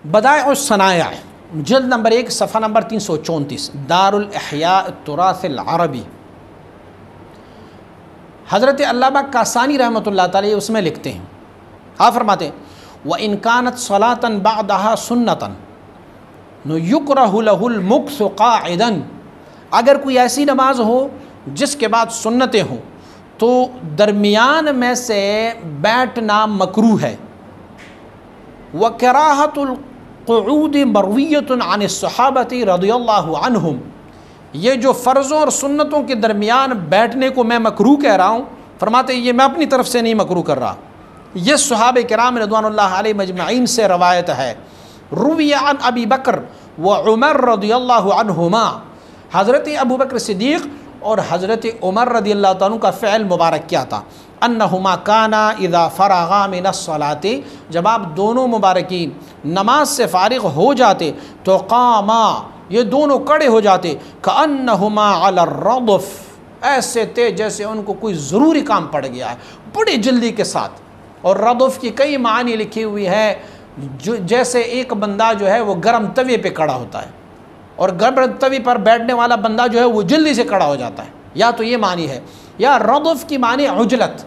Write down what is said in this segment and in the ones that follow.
बदाइउस सनाया जल्द नंबर 1 सफ़ा नंबर 334 दारुल इहया तुरासिल अरबी। हज़रत अल्लामा कासानी रहमतुल्लाह तआला उसमें लिखते हैं, आप फरमाते हैं व इनकानत सलातन बअदहा सुन्नतन युकरहु लहुल मुक्स क़ाइदन, अगर कोई ऐसी नमाज हो जिसके बाद सुन्नतें हों तो दरमियान में से बैठना मकरूह है। व कराहतुल क़ुऊद मरवियतुन अन सहाबती रज़ियल्लाहु अन्हुम, ये जो फ़र्ज़ों और सुन्नतों के दरमियान बैठने को मैं मकरूह कह रहा हूँ, फरमाते ये मैं अपनी तरफ से नहीं मकरूह कर रहा, ये सहाबे किराम रिज़वानुल्लाह अलैहिम मजमईन से रवायत है। रुविया अन अबी बकर व उमर रज़ियल्लाहु अन्हुमा, हज़रत अबू बकर सिद्दीक़ और हज़रत उमर रज़ियल्लाहु अन्हु का फ़िल मुबारक क्या था, अन्नहुमा काना इज़ा फ़रगा मिनस्सलाति, जब आप दोनों मुबारकीन नमाज से फ़ारिग़ हो जाते तो क़ामा, ये दोनों खड़े हो जाते, कअन्नहुमा अला रदफ़, ऐसे थे जैसे उनको कोई ज़रूरी काम पड़ गया है, बड़ी जल्दी के साथ। और रदफ़ की कई मानी लिखी हुई है, जो जैसे एक बंदा जो है वो गर्म तवे पे खड़ा होता है और गर्म तवे पर बैठने वाला बंदा जो है वो जल्दी से खड़ा हो जाता है, या तो ये मानी है, या रदफ़ की मानी उजलत,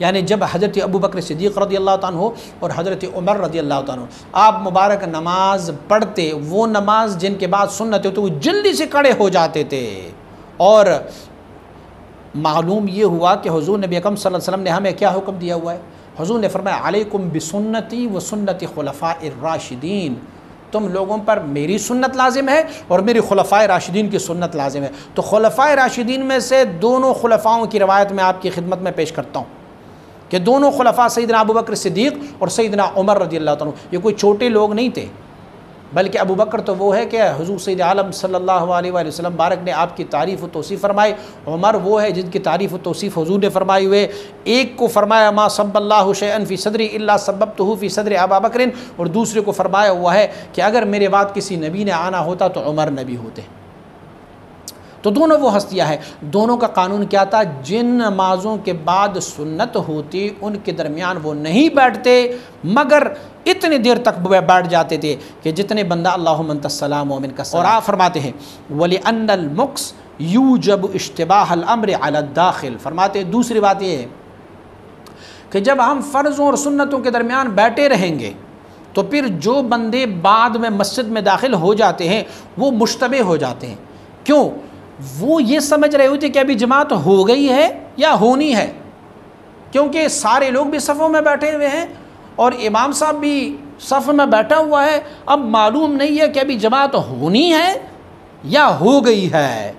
यानी जब हज़रत अबू बकर सिद्दीक़ रज़ियल्लाहु अन्हु और हज़रत उमर रज़ियल्लाहु अन्हु आप मुबारक नमाज पढ़ते, वो नमाज जिनके बाद सुन्नत हो तो वो जल्दी से खड़े हो जाते थे। और मालूम ये हुआ कि हुज़ूर नबी अकरम सल्लल्लाहु अलैहि वसल्लम ने हमें क्या हुक्म दिया हुआ है, हुज़ूर ने फरमाया अलैकुम बिसुन्नती व सुन्नति खुलफ़ाए राशिदीन, तुम लोगों पर मेरी सुन्नत लाजिम है और मेरी खुलफ़ाए राशिदीन की सुन्नत लाजिम है। तो खुलफ़ाए राशिदीन में से दोनों खुलफ़ाओं की रवायत मैं आपकी खिदमत में पेश करता हूँ कि दोनों खुलफ़ा सैयदना अबू बकर सिद्दीक़ और सैयदना उमर रज़ियल्लाहु अन्हु, ये कोई छोटे लोग नहीं थे, बल्कि अबू बकर तो वो है कि हुज़ूर सैयद आलम सल्लल्लाहु अलैहि वसल्लम बारक ने आपकी तारीफ़ व तौसीफ़ फरमाई। उमर वो है जिनकी तारीफ़ व तौसीफ़ हुज़ूर ने फरमाई हुए, एक को फरमाया मा सब्बल्लाहु शैअन फ़ी सदरी इल्ला सब्बतहु फ़ी सदरि अबा बकरिन, और दूसरे को फरमाया हुआ है कि अगर मेरे बाद किसी नबी ने आना होता तो उमर नबी होते। तो दोनों वो हस्तियाँ हैं। दोनों का कानून क्या था, जिन नमाज़ों के बाद सुन्नत होती उनके दरमियान वो नहीं बैठते, मगर इतनी देर तक बैठ जाते थे कि जितने बंदा अल्लाहुम्मा अंतस्सलाम व मिनका सलाम। और आप फरमाते हैं वली अन्नल मुक्स यूजब इश्तिबाहल अम्र अला दाखिल, फरमाते हैं दूसरी बात ये है कि जब हम फ़र्ज़ों और सुन्नतों के दरमियान बैठे रहेंगे तो फिर जो बंदे बाद में मस्जिद में दाखिल हो जाते हैं वो मुश्तबे हो जाते हैं। क्यों? वो ये समझ रहे होते कि अभी जमात हो गई है या होनी है, क्योंकि सारे लोग भी सफ़ों में बैठे हुए हैं और इमाम साहब भी सफ़ में बैठा हुआ है। अब मालूम नहीं है कि अभी जमात होनी है या हो गई है,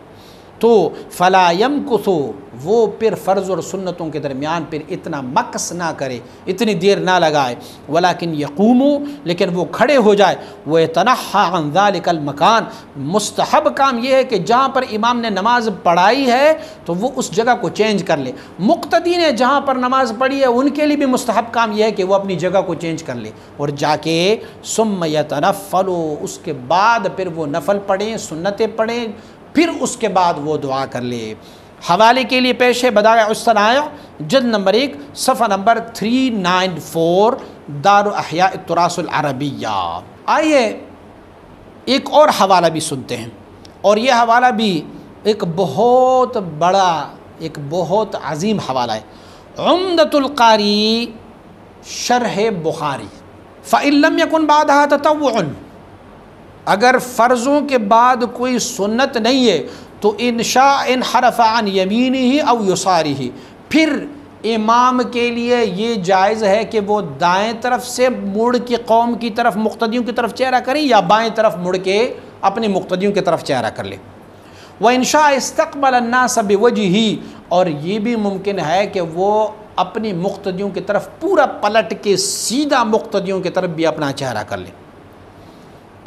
तो फ़ला यमकुसु, वो फिर फ़र्ज़ और सुन्नतों के दरमियान फिर इतना मकस ना करे, इतनी देर ना लगाए, वलाकिन यक़ूमु, लेकिन वो खड़े हो जाए, व यतनहा अन ज़ालिकल मकान, मुस्तहब काम ये है कि जहाँ पर इमाम ने नमाज़ पढ़ाई है तो वो उस जगह को चेंज कर ले। मुक़्तदी ने जहाँ पर नमाज़ पढ़ी है उनके लिए भी मुस्तहब काम यह है कि वो अपनी जगह को चेंज कर ले और जाके सुम्म यतनफ़लु, उसके बाद फिर वो नफ़ल पढ़ें, सुन्नतें पढ़ें, फिर उसके बाद वो दुआ कर ले। हवाले के लिए पेश है बदाइउस सनाया जल्द नंबर 1 सफ़ा नंबर 394 दारुल इहया तुरासिल अरबिया। आइए एक और हवाला भी सुनते हैं, और यह हवाला भी एक बहुत बड़ा, एक बहुत अजीम हवाला है। उम्दतुल कारी शरह बुखारी, फ़इन लम यकुन बादहा ततव्वुअन, अगर फ़र्ज़ों के बाद कोई सुन्नत नहीं है तो इंशा इन हरफ़ा अन यमीनिही औ युसारिही, फिर इमाम के लिए ये जायज़ है कि वो दाएं तरफ से मुड़ के कौम की तरफ, मुक़्तदियों की तरफ चेहरा करें, या बाएं तरफ मुड़ के अपने मुक़्तदियों की तरफ चेहरा कर ले। व इंशा इस्तक़बल अन्नास बिवजही, और ये भी मुमकिन है कि वो अपनी मुक़्तदियों की तरफ पूरा पलट के सीधा मुक़्तदियों की तरफ भी अपना चेहरा कर ले।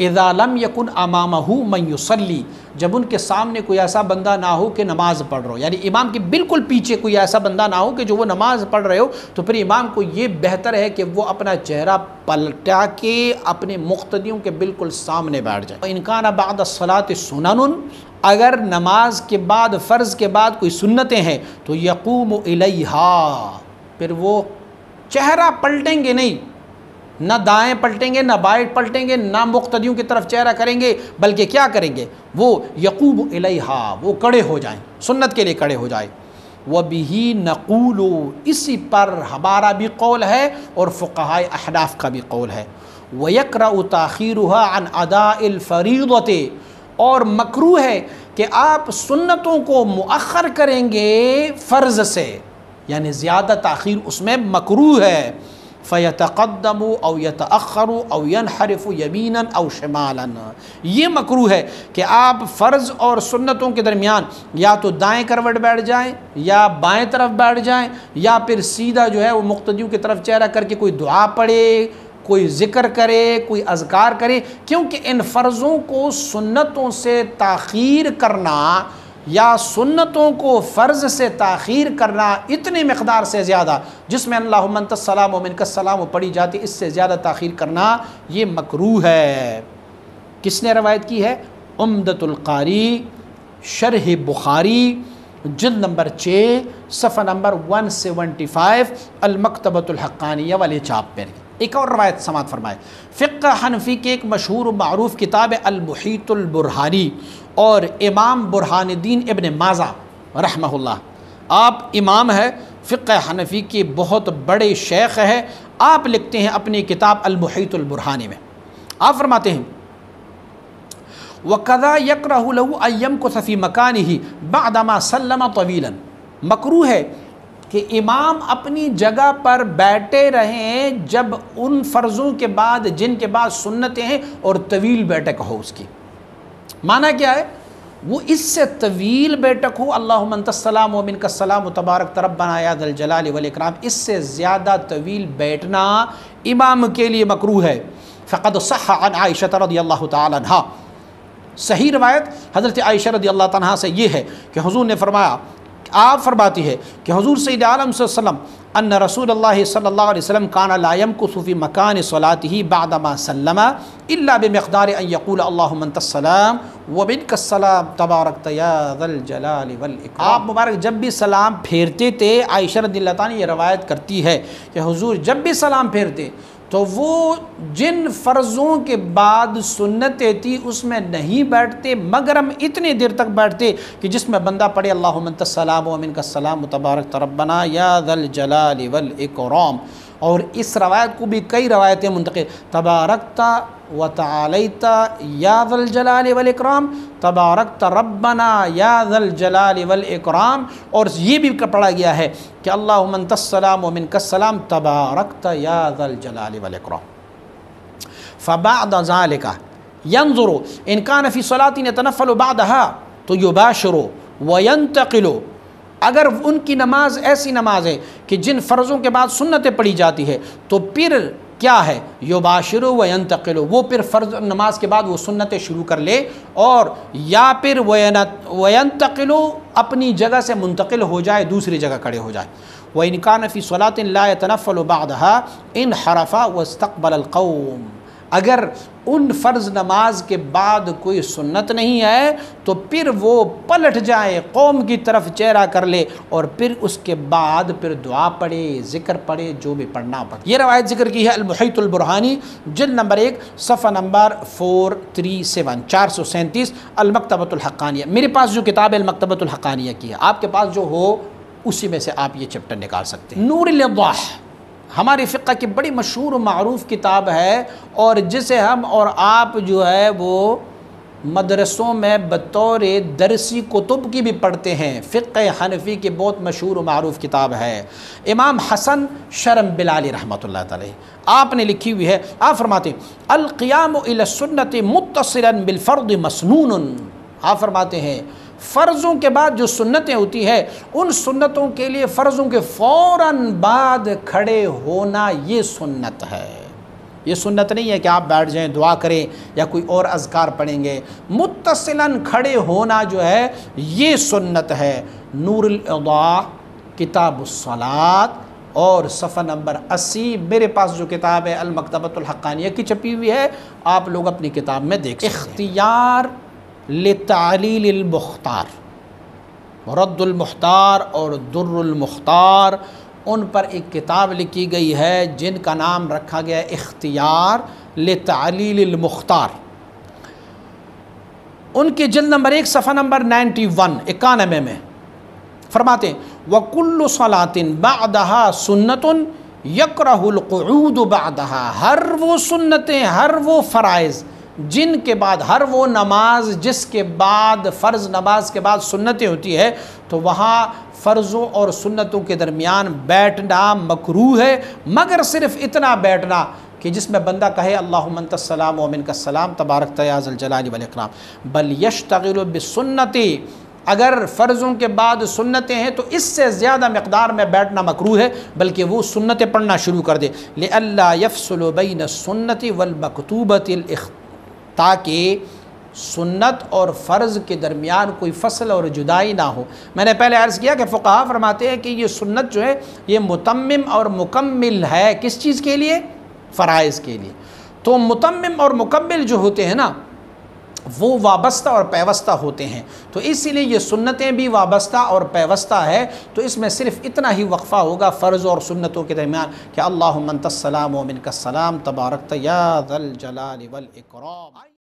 इज़ा लम यकुन अमामहु मन युसल्ली, जब उनके सामने कोई ऐसा बंदा ना हो कि नमाज़ पढ़ रहा हो, यानी इमाम के बिल्कुल पीछे कोई ऐसा बंदा ना हो कि जो वो नमाज़ पढ़ रहे हो, तो फिर इमाम को ये बेहतर है कि वो अपना चेहरा पलटा के अपने मुक़्तदियों के बिल्कुल सामने बैठ जाए। इनकान बाद सलात सुननुन, अगर नमाज के बाद, फ़र्ज़ के बाद कोई सुन्नतें हैं तो यक़ूमु इलैहा, फिर वो चेहरा पलटेंगे नहीं, ना दाएं पलटेंगे, ना बाएं पलटेंगे, ना मुक्तदियों की तरफ चेहरा करेंगे, बल्कि क्या करेंगे, वो यकूब इलैहा, वो खड़े हो जाएं, सुन्नत के लिए खड़े हो जाए। व बिही नक़ूलु, इसी पर हमारा भी कौल है और फ़ुक़हाए अहनाफ़ का भी कौल है। व यक़रअु ताख़ीरुहा अन अदाइल फ़रीज़ति, और मकरूह है कि आप सुन्नतों को मुअख़्ख़र करेंगे फ़र्ज़ से, यानी ज़्यादा ताख़ीर उसमें मकरूह है। फ़यतक़द्दमु औ यतअख़्ख़रु औ यनहरिफ़ु यमीनन औ शिमालन, ये मकरूह है कि आप फ़र्ज़ और सुन्नतों के दरमियान या तो दाएं करवट बैठ जाएं या बाएं तरफ बैठ जाएं, या फिर सीधा जो है वो मुक़्तदियों की तरफ चेहरा करके कोई दुआ पढ़े, कोई ज़िक्र करे, कोई अज़कार करे, क्योंकि इन फ़र्ज़ों को सुन्नतों से ताख़ीर करना या सुन्नतों को फ़र्ज़ से ताख़ीर करना इतनी मक़दार से ज़्यादा, जिसमें अल्लाहुम्मा अंतस्सलाम व मिनकस्सलाम पढ़ी जाती, इससे ज़्यादा ताख़ीर करना ये मकरूह है। किसने रवायत की है? उम्दतुल क़ारी शरह बुखारी जिल्द नंबर 6 सफ़ा नंबर 175 अल मकतबतुल हक़्क़ानिया वाले छाप पर। एक और रवायत समात फरमाए, फ़िक़्ह हनफ़ी के एक मशहूर मारूफ़ किताब अल मुहीतुल बुरहानी और इमाम बुरहानुद्दीन इब्न माज़ा रहमहुल्लाह, आप इमाम है फ़िक़्ह हनफ़ी के बहुत बड़े शेख है। आप लिखते हैं अपनी किताब अल मुहीतुल बुरहानी में, आप फरमाते हैं वक़ज़ा यकरहु लहु अय्यम को सफ़ी मकानिही बअदमा सल्लम तवीलन, मकरूह है कि इमाम अपनी जगह पर बैठे रहें जब उन फ़र्ज़ों के बाद जिनके बाद सुन्नतें हैं, और तवील बैठक हो उसकी। माना क्या है? वो इससे तवील बैठक हो, अल्लाहुम्मा अंतस्सलाम व मिनकस्सलाम तबारक रब्बना या ज़ल जलाली वल इकराम, इससे ज़्यादा तवील बैठना इमाम के लिए मकरूह है। फ़क़द सह्ह अन आयशा रज़ियल्लाहु तआला अन्हा, सही रवायत हज़रत आयशा रज़ियल्लाहु तआला अन्हा से ये है कि हुज़ूर ने फरमाया, आप फरमाती है कि हुज़ूर सय्यद आलम सल्लल्लाहु अलैहि वसल्लम अन्न रसूलुल्लाह सल्लल्लाहु अलैहि वसल्लम काना ला यमकुसु फ़ी मकान सलातिही बअदमा सल्लमा इल्ला बिमिक़दार अन यक़ूल अल्लाहुम्मा अंतस्सलाम व मिनकस्सलाम तबारकत या ज़ल जलाली वल इकराम। आप मुबारक जब भी सलाम फेरते थे, आयशा रज़ियल्लाहु तआला ये रवायत करती है कि हुज़ूर जब भी सलाम फेरते तो वो जिन फ़र्ज़ों के बाद सुन्नतें थी उसमें नहीं बैठते, मगर हम इतनी देर तक बैठते कि जिसमें बंदा पढ़े अल्लाहुम्मा अंतस्सलाम व मिनकस्सलाम तबारक रब्बना या ज़ल जलाली वल इकराम। और इस रवायत को भी कई रवायतें मुंतक़िल, तबारकता व तआलैता या ज़ल जलाली वल इकराम, तबारकता रब्बना या ज़ल जलाली वल इकराम, और ये भी पढ़ा गया है कि अल्लाहुम्मा अंतस्सलाम व मिनकस्सलाम तबारकता या ज़ल जलाली वल इकराम। फ़बअद ज़ालिका यंज़ुरु इन कान फ़ी सलातिन यतनफ़्फ़लु बअदहा तो युबाशिरु व यंतक़िलु, अगर उनकी नमाज ऐसी नमाज है कि जिन फ़र्ज़ों के बाद सुन्नतें पढ़ी जाती है तो फिर क्या है, युबाशिरु व यंतक़िलु, वो फिर फ़र्ज़ नमाज के बाद वो सुन्नतें शुरू कर ले, और या फिर वयंतक़िलु अपनी जगह से मुंतक़िल हो जाए, दूसरी जगह खड़े हो जाए। व इन कान फ़ी सलातिन ला यतनफ़्फ़लु बअदहा इनहरफ़ा वस्तक़बल क़ौम, अगर उन फ़र्ज़ नमाज के बाद कोई सुन्नत नहीं है तो फिर वो पलट जाए, कौम की तरफ चेहरा कर ले, और फिर उसके बाद फिर दुआ पढ़े, ज़िक्र पढ़े, जो भी पढ़ना पड़े। ये रवायत ज़िक्र की है अल मुहीतुल बुरहानी जिल्द नंबर 1 सफ़ा नंबर 437 437 अल मकतबतुल हक़्क़ानिया। मेरे पास जो किताब अल मकतबतुल हक़्क़ानिया की है, आपके पास जो हो उसी में से आप ये चैप्टर निकाल सकते हैं। नूरुल इज़्ज़ाह हमारी फ़िक़्ह की बड़ी मशहूर मारूफ़ किताब है, और जिसे हम और आप जो है वो मदरसों में बतौर दरसी कुतुब की भी पढ़ते हैं। फ़िक़्ह हनफ़ी की बहुत मशहूर मारूफ़ किताब है, इमाम हसन शरम बिलाली रहमतुल्लाह अलैह आपने लिखी हुई है। आप फरमाते अल क़ियामु इला सुन्नति मुत्तसिलन बिल फ़र्द मसनून, आप फरमाते हैं फ़र्ज़ों के बाद जो सुन्नतें होती है उन सुन्नतों के लिए फ़र्ज़ों के फ़ौरन बाद खड़े होना ये सुन्नत है। ये सुन्नत नहीं है कि आप बैठ जाएं, दुआ करें या कोई और अज़कार पढ़ेंगे। मुत्तसिलन खड़े होना जो है ये सुन्नत है। नूरुल इज़्ज़ाह किताबुस्सलात और सफ़ा नंबर 80 मेरे पास जो किताब है अल मकतबतुल हक़्क़ानिया की छपी हुई है, आप लोग अपनी किताब में देख सकते हैं। इख्तियार लितालील मुख्तार, रद्दुल मुख्तार और दुर्रुल मुख्तार उन पर एक किताब लिखी गई है जिनका नाम रखा गया है इख्तियार लितालील मुख्तार। उनके जल्द नंबर 1 सफ़ा नंबर 91 में फरमाते हैं वकुल्लु सलातिन बादहा सुन्नतुन यकरहुल क़ुऊद बादहा। हर वो सुन्नतें, हर वो फ़राइज़ जिनके बाद, हर वो नमाज जिसके बाद, फ़र्ज़ नमाज के बाद सुन्नतें होती है, तो वहाँ फ़र्ज़ों और सुन्नतों के दरमियान बैठना मकरूह है, मगर सिर्फ़ इतना बैठना कि जिसमें बंदा कहे अल्लाहुम्मा अंतस्सलाम व मिनकस्सलाम तबारक या ज़ल जलाली वल इकराम। बल यश्तगिलु बिस्सुन्नति, अगर फ़र्ज़ों के बाद सुन्नतें हैं तो इससे ज़्यादा मकदार में बैठना मकरूह है, बल्कि वो सुन्नतें पढ़ना शुरू कर दे। लिअल्ला यफ़्सुलु बैन सुन्नति वल मकतूबतिल, ताकि सुन्नत और फ़र्ज़ के दरमियान कोई फ़सल और जुदाई ना हो। मैंने पहले अर्ज़ किया कि फ़ुक़हा फरमाते हैं कि ये सुन्नत जो है ये मुतम्मिम और मुकम्मिल है, किस चीज़ के लिए? फ़राइज़ के लिए। तो मुतम्मिम और मुकम्मिल जो होते हैं ना, वो वाबस्ता और पैवस्ता होते हैं, तो इसीलिए ये सुन्नतें भी वाबस्ता और पैवस्ता है। तो इसमें सिर्फ़ इतना ही वक्फ़ा होगा फ़र्ज़ और सुन्नतों के दरमियान कि अल्लाहुम्मा अंतस्सलाम व मिनकस्सलाम तबारक या ज़ल जलाली वल इकराम।